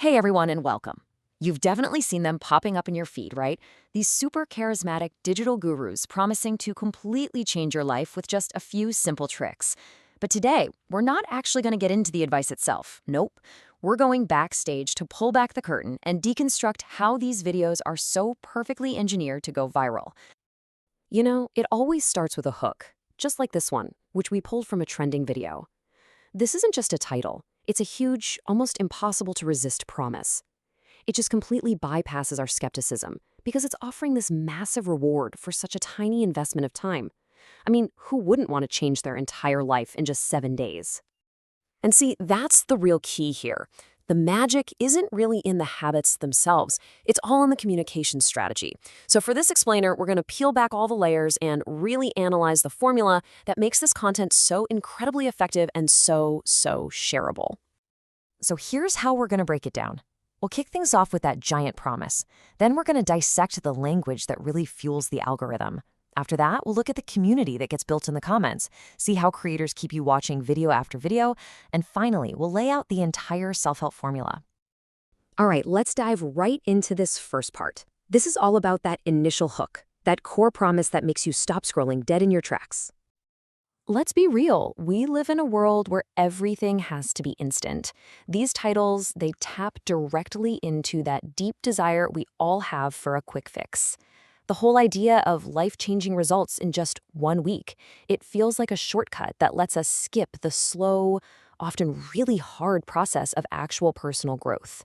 Hey everyone, and welcome. You've definitely seen them popping up in your feed, right? These super charismatic digital gurus promising to completely change your life with just a few simple tricks. But today, we're not actually going to get into the advice itself. Nope. We're going backstage to pull back the curtain and deconstruct how these videos are so perfectly engineered to go viral. You know, it always starts with a hook, just like this one, which we pulled from a trending video. This isn't just a title. It's a huge, almost impossible to resist promise. It just completely bypasses our skepticism because it's offering this massive reward for such a tiny investment of time. I mean, who wouldn't want to change their entire life in just 7 days? And see, that's the real key here. The magic isn't really in the habits themselves. It's all in the communication strategy. So for this explainer, we're going to peel back all the layers and really analyze the formula that makes this content so incredibly effective and so shareable. So here's how we're going to break it down. We'll kick things off with that giant promise. Then we're going to dissect the language that really fuels the algorithm. After that, we'll look at the community that gets built in the comments, see how creators keep you watching video after video, and finally, we'll lay out the entire self-help formula. All right, let's dive right into this first part. This is all about that initial hook, that core promise that makes you stop scrolling dead in your tracks. Let's be real, we live in a world where everything has to be instant. These titles, they tap directly into that deep desire we all have for a quick fix. The whole idea of life-changing results in just 1 week, it feels like a shortcut that lets us skip the slow, often really hard process of actual personal growth.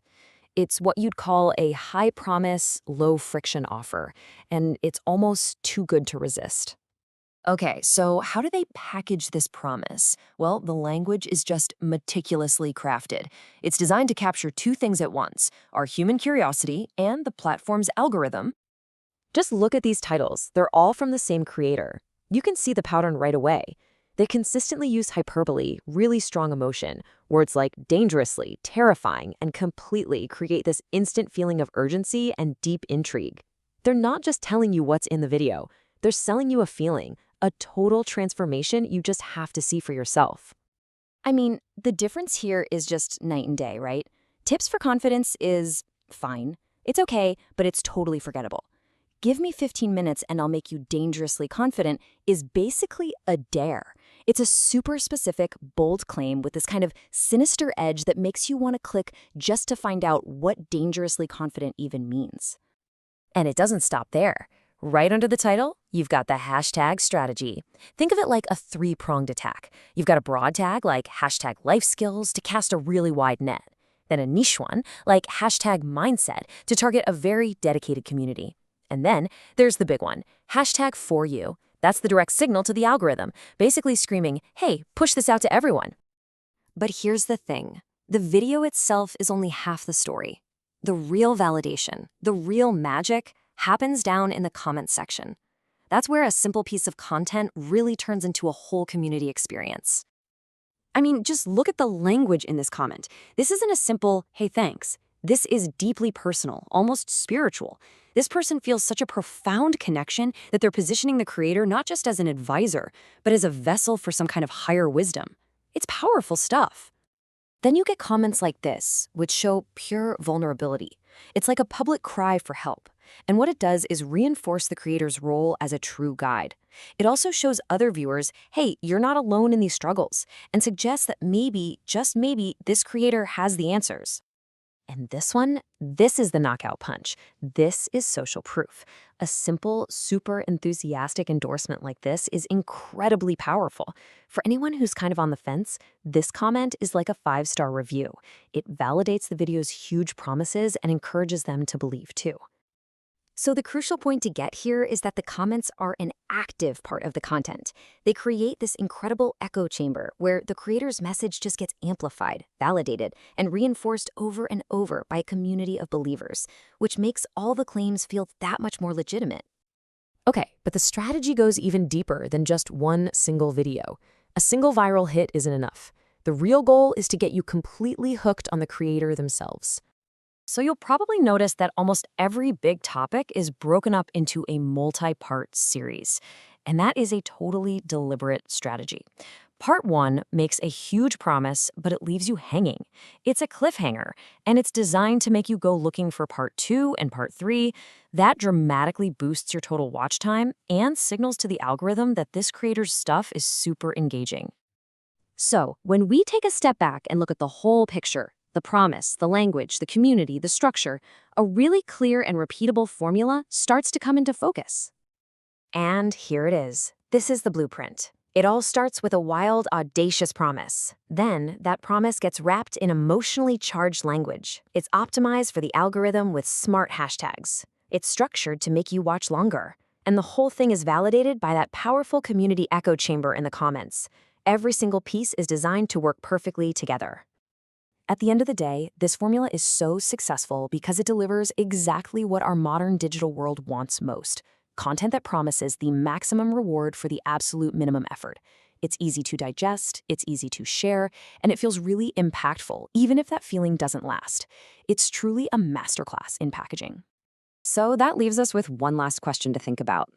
It's what you'd call a high-promise, low-friction offer, and it's almost too good to resist. Okay, so how do they package this promise? Well, the language is just meticulously crafted. It's designed to capture two things at once, our human curiosity and the platform's algorithm. Just look at these titles. They're all from the same creator. You can see the pattern right away. They consistently use hyperbole, really strong emotion. Words like dangerously, terrifying, and completely create this instant feeling of urgency and deep intrigue. They're not just telling you what's in the video. They're selling you a feeling, a total transformation you just have to see for yourself. I mean, the difference here is just night and day, right? Tips for confidence is fine. It's okay, but it's totally forgettable. Give me 15 minutes and I'll make you dangerously confident is basically a dare. It's a super specific, bold claim with this kind of sinister edge that makes you want to click just to find out what dangerously confident even means. And it doesn't stop there. Right under the title, you've got the hashtag strategy. Think of it like a three-pronged attack. You've got a broad tag like hashtag life skills to cast a really wide net. Then a niche one like hashtag mindset to target a very dedicated community. And then there's the big one, hashtag for you. That's the direct signal to the algorithm, basically screaming, hey, push this out to everyone. But here's the thing. The video itself is only half the story. The real validation, the real magic, happens down in the comments section. That's where a simple piece of content really turns into a whole community experience. I mean, just look at the language in this comment. This isn't a simple, hey, thanks. This is deeply personal, almost spiritual. This person feels such a profound connection that they're positioning the creator not just as an advisor, but as a vessel for some kind of higher wisdom. It's powerful stuff. Then you get comments like this, which show pure vulnerability. It's like a public cry for help. And what it does is reinforce the creator's role as a true guide. It also shows other viewers, hey, you're not alone in these struggles, and suggests that maybe, just maybe, this creator has the answers. And this one, this is the knockout punch. This is social proof. A simple, super enthusiastic endorsement like this is incredibly powerful. For anyone who's kind of on the fence, this comment is like a 5-star review. It validates the video's huge promises and encourages them to believe too. So the crucial point to get here is that the comments are an active part of the content. They create this incredible echo chamber where the creator's message just gets amplified, validated, and reinforced over and over by a community of believers, which makes all the claims feel that much more legitimate. Okay, but the strategy goes even deeper than just one single video. A single viral hit isn't enough. The real goal is to get you completely hooked on the creator themselves. So you'll probably notice that almost every big topic is broken up into a multi-part series. And that is a totally deliberate strategy. Part 1 makes a huge promise, but it leaves you hanging. It's a cliffhanger, and it's designed to make you go looking for Part 2 and Part 3. That dramatically boosts your total watch time and signals to the algorithm that this creator's stuff is super engaging. So, when we take a step back and look at the whole picture, the promise, the language, the community, the structure, a really clear and repeatable formula starts to come into focus. And here it is. This is the blueprint. It all starts with a wild, audacious promise. Then, that promise gets wrapped in emotionally charged language. It's optimized for the algorithm with smart hashtags. It's structured to make you watch longer. And the whole thing is validated by that powerful community echo chamber in the comments. Every single piece is designed to work perfectly together. At the end of the day, this formula is so successful because it delivers exactly what our modern digital world wants most: content that promises the maximum reward for the absolute minimum effort. It's easy to digest, it's easy to share, and it feels really impactful, even if that feeling doesn't last. It's truly a masterclass in packaging. So that leaves us with one last question to think about.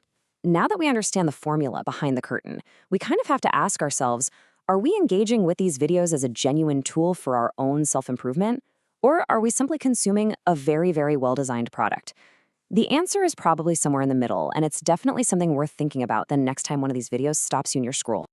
Now that we understand the formula behind the curtain, we kind of have to ask ourselves, are we engaging with these videos as a genuine tool for our own self-improvement? Or are we simply consuming a very, very well-designed product? The answer is probably somewhere in the middle, and it's definitely something worth thinking about the next time one of these videos stops you in your scroll.